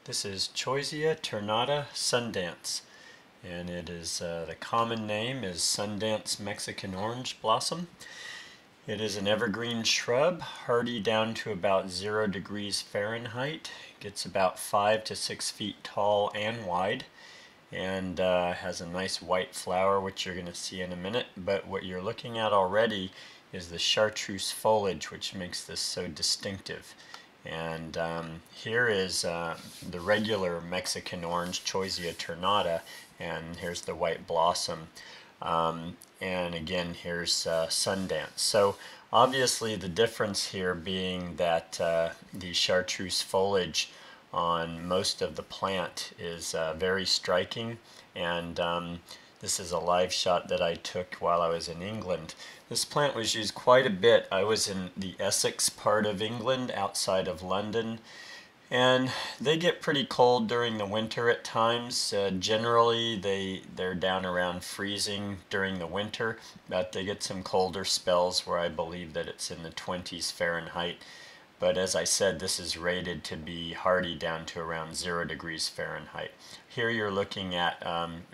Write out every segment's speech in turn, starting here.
This is Choisya ternata Sundance, and it is the common name is Sundance Mexican orange blossom. It is an evergreen shrub, hardy down to about 0 degrees Fahrenheit. It gets about 5 to 6 feet tall and wide, and has a nice white flower, which you're going to see in a minute. But what you're looking at already is the chartreuse foliage, which makes this so distinctive. And here is the regular Mexican orange, Choisya ternata, and here's the white blossom. And again, here's Sundance. So obviously the difference here being that the chartreuse foliage on most of the plant is very striking, and this is a live shot that I took while I was in England. This plant was used quite a bit. I was in the Essex part of England, outside of London, and they get pretty cold during the winter at times. Generally, they're down around freezing during the winter, but they get some colder spells where I believe that it's in the 20s Fahrenheit. But as I said, this is rated to be hardy down to around 0 degrees Fahrenheit. Here you're looking at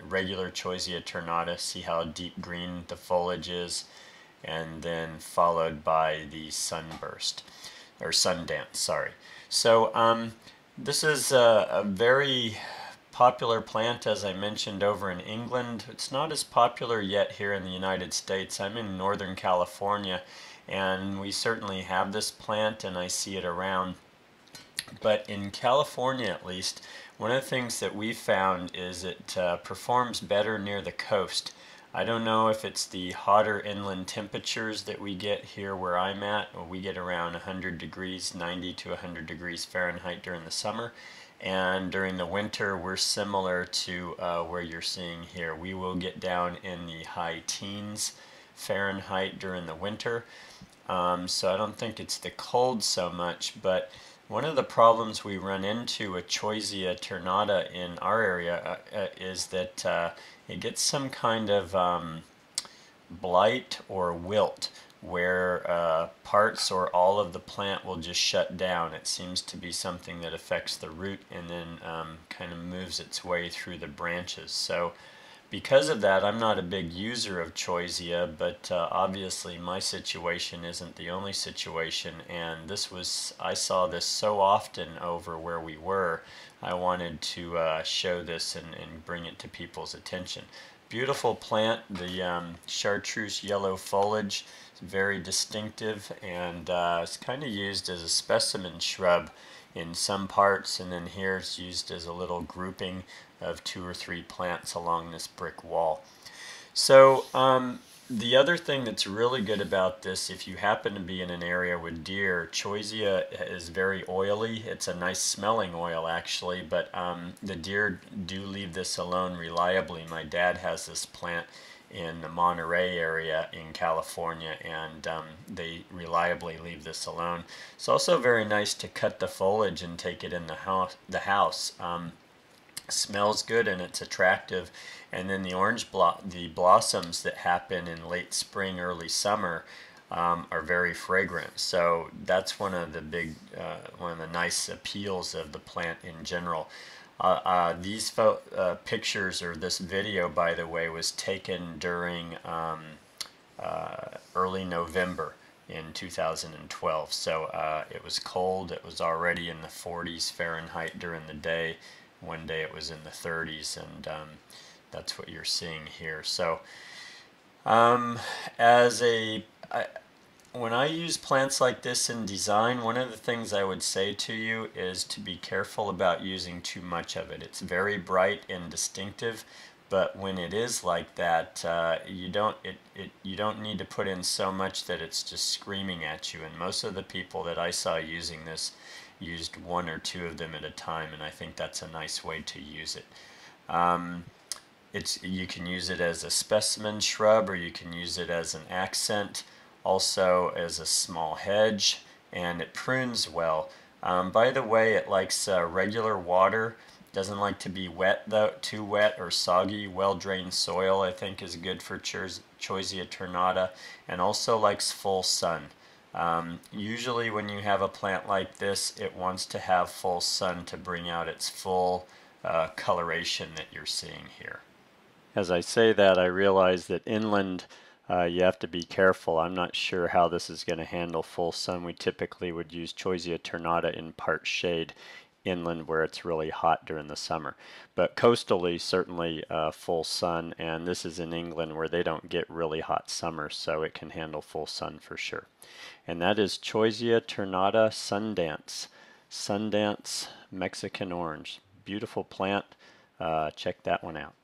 regular Choisya ternata. See how deep green the foliage is, and then followed by the sunburst, or Sundance, sorry. So this is a very popular plant, as I mentioned, over in England. It's not as popular yet here in the United States. I'm in Northern California, and we certainly have this plant, and I see it around. But in California, at least, one of the things that we found is it performs better near the coast. I don't know if it's the hotter inland temperatures that we get here where I'm at. We get around 100 degrees, 90 to 100 degrees Fahrenheit during the summer. And during the winter, we're similar to where you're seeing here. We will get down in the high teens Fahrenheit during the winter. So I don't think it's the cold so much, but one of the problems we run into with Choisya ternata in our area is that it gets some kind of blight or wilt, where parts or all of the plant will just shut down. It seems to be something that affects the root and then kind of moves its way through the branches. So because of that, I'm not a big user of Choisya, but obviously my situation isn't the only situation, and I saw this so often over where we were, I wanted to show this and bring it to people's attention. Beautiful plant. The chartreuse yellow foliage is very distinctive, and it's kind of used as a specimen shrub in some parts, and then here it's used as a little grouping of 2 or 3 plants along this brick wall. So the other thing that's really good about this, if you happen to be in an area with deer, Choisya is very oily. It's a nice smelling oil, actually, but the deer do leave this alone reliably. My dad has this plant in the Monterey area in California, and they reliably leave this alone. It's also very nice to cut the foliage and take it in the house. Smells good and it's attractive, and then the blossoms that happen in late spring, early summer are very fragrant. So that's one of the nice appeals of the plant in general. These pictures, or this video, by the way, was taken during early November in 2012. So it was cold. It was already in the 40s Fahrenheit during the day. One day it was in the 30s, and that's what you're seeing here. So when I use plants like this in design, one of the things I would say to you is to be careful about using too much of it. It's very bright and distinctive, but when it is like that, you don't need to put in so much that it's just screaming at you. And most of the people that I saw using this used 1 or 2 of them at a time, and I think that's a nice way to use it. You can use it as a specimen shrub, or you can use it as an accent, also as a small hedge, and it prunes well. By the way, it likes regular water. Doesn't like to be wet, though, too wet or soggy. Well-drained soil, I think, is good for Choisya ternata, and also likes full sun. Usually when you have a plant like this, it wants to have full sun to bring out its full coloration that you're seeing here. As I say that, I realize that inland you have to be careful. I'm not sure how this is going to handle full sun. We typically would use Choisya ternata in part shade inland where it's really hot during the summer. But coastally, certainly full sun, and this is in England where they don't get really hot summers, so it can handle full sun for sure. And that is Choisya ternata Sundance. Sundance Mexican orange. Beautiful plant. Check that one out.